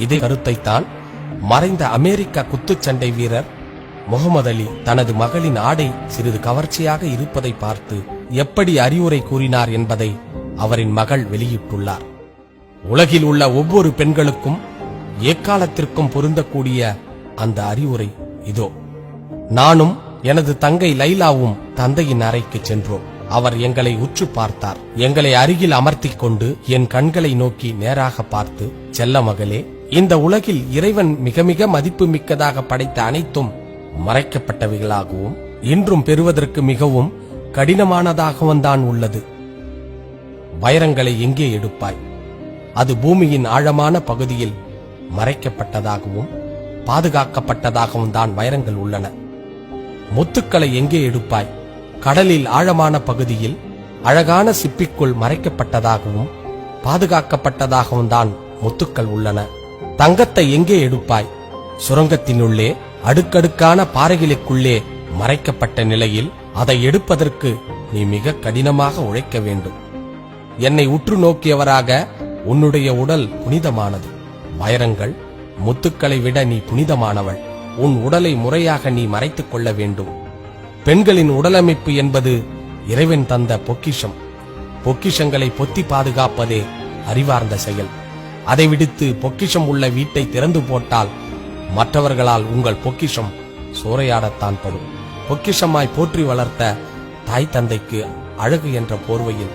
இதே கருத்தைத்தான் மறைந்த அமெரிக்க குத்துச்சண்டை வீரர் முகமது அலி தனது மகளின் ஆடை சிறிது கவர்ச்சியாக இருப்பதை பார்த்து எப்படி அறிவுரை கூறினார் என்பதை அவரின் மகள் வெளியிட்டுள்ளார். உலகில் உள்ள ஒவ்வொரு பெண்களுக்கும் எக்காலத்திற்கும் பொருந்தக்கூடிய அந்த அறிவுரை இதோ. நானும் எனது தங்கை லைலாவும் தந்தையின் அறைக்கு சென்றோம். அவர் எங்களை உற்று பார்த்தார். எங்களை அருகில் அமர்த்திக் கொண்டு என் கண்களை நோக்கி நேராக பார்த்து, செல்ல மகளே, இந்த உலகில் இறைவன் மிக மிக மதிப்பு மிக்கதாக படைத்த அனைத்தும் மறைக்கப்பட்டவைகளாகவும் இன்றும் பெறுவதற்கு மிகவும் கடினமானதாகவும் தான் உள்ளது. வைரங்களை எங்கே எடுப்பாய்? அது பூமியின் ஆழமான பகுதியில் மறைக்கப்பட்டதாகவும் பாதுகாக்கப்பட்டதாகவும் தான் வைரங்கள் உள்ளன. முத்துக்களை எங்கே எடுப்பாய்? கடலில் ஆழமான பகுதியில் அழகான சிப்பிக்குள் மறைக்கப்பட்டதாகவும் பாதுகாக்கப்பட்டதாகவும் தான் முத்துக்கள் உள்ளன. தங்கத்தை எங்கே எடுப்பாய்? சுரங்கத்தினுள்ளே அடுக்கடுக்கான பாறைகளுக்குள்ளே மறைக்கப்பட்ட நிலையில் அதை எடுப்பதற்கு நீ மிக கடினமாக உழைக்க வேண்டும். என்னை உற்று நோக்கியவராக உன்னுடைய உடல் புனிதமானது. வைரங்கள் முத்துக்களை விட நீ புனிதமானவள். உன் உடலை முறையாக நீ மறைத்துக் கொள்ள வேண்டும். பெண்களின் உடலமைப்பு என்பது இறைவன் தந்த பொக்கிஷம். பொக்கிஷங்களை பொத்தி பாதுகாப்பதே அறிவார்ந்த செயல். அதை விடுத்து பொக்கிஷம் உள்ள வீட்டை திறந்து போட்டால் மற்றவர்களால் உங்கள் பொக்கிஷம் சூறையாடத்தான் படும். பொக்கிஷமாய் போற்றி வளர்த்த தாய் தந்தைக்கு அழகு என்ற போர்வையில்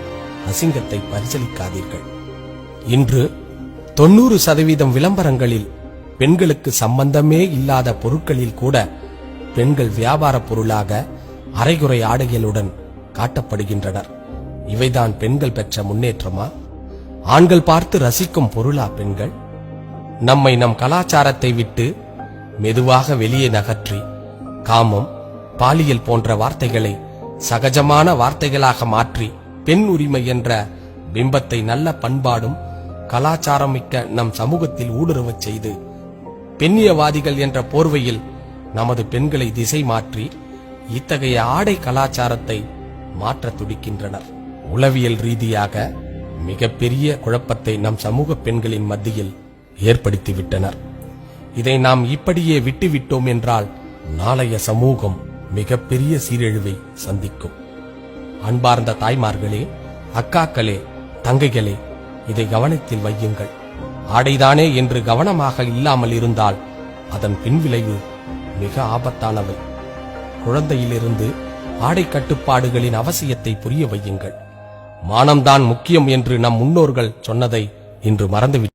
அசிங்கத்தை பரிசீலிக்காதீர்கள். இன்று 90% விளம்பரங்களில் பெண்களுக்கு சம்பந்தமே இல்லாத பொருட்களில் கூட பெண்கள் வியாபார பொருளாக அரைகுறை ஆடைகளுடன் காட்டப்படுகின்றனர். இவைதான் பெண்கள் பெற்ற முன்னேற்றமா? ஆண்கள் பார்த்து ரசிக்கும் பொருளா பெண்கள்? நம்மை நம் கலாச்சாரத்தை விட்டு மெதுவாக வெளியே நகற்றி காமம், பாலியல் போன்ற வார்த்தைகளை சகஜமான வார்த்தைகளாக மாற்றி பெண் உரிமை என்ற பிம்பத்தை நல்ல பண்பாடும் கலாச்சாரம் மிக்க நம் சமூகத்தில் ஊடுருவச் செய்து பெண்ணியவாதிகள் என்ற போர்வையில் நமது பெண்களை திசை மாற்றி இத்தகைய ஆடை கலாச்சாரத்தை மாற்ற துடிக்கின்றனர். உளவியல் ரீதியாக மிகப்பெரிய குழப்பத்தை நம் சமூக பெண்களின் மத்தியில் ஏற்படுத்திவிட்டனர். இதை நாம் இப்படியே விட்டுவிட்டோம் என்றால் நாளைய சமூகம் மிகப்பெரிய சீரழிவை சந்திக்கும். அன்பார்ந்த தாய்மார்களே, அக்காக்களே, தங்கைகளே, இதை கவனத்தில் வையுங்கள். ஆடைதானே என்று கவனமாக இல்லாமல் இருந்தால் அதன் பின்விளைவு மிக ஆபத்தானவை. குழந்தையிலிருந்து ஆடை கட்டுப்பாடுகளின் அவசியத்தை புரிய வையுங்கள். மானம்தான் முக்கியம் என்று நம் முன்னோர்கள் சொன்னதை இன்று மறந்துவிட்டோம்.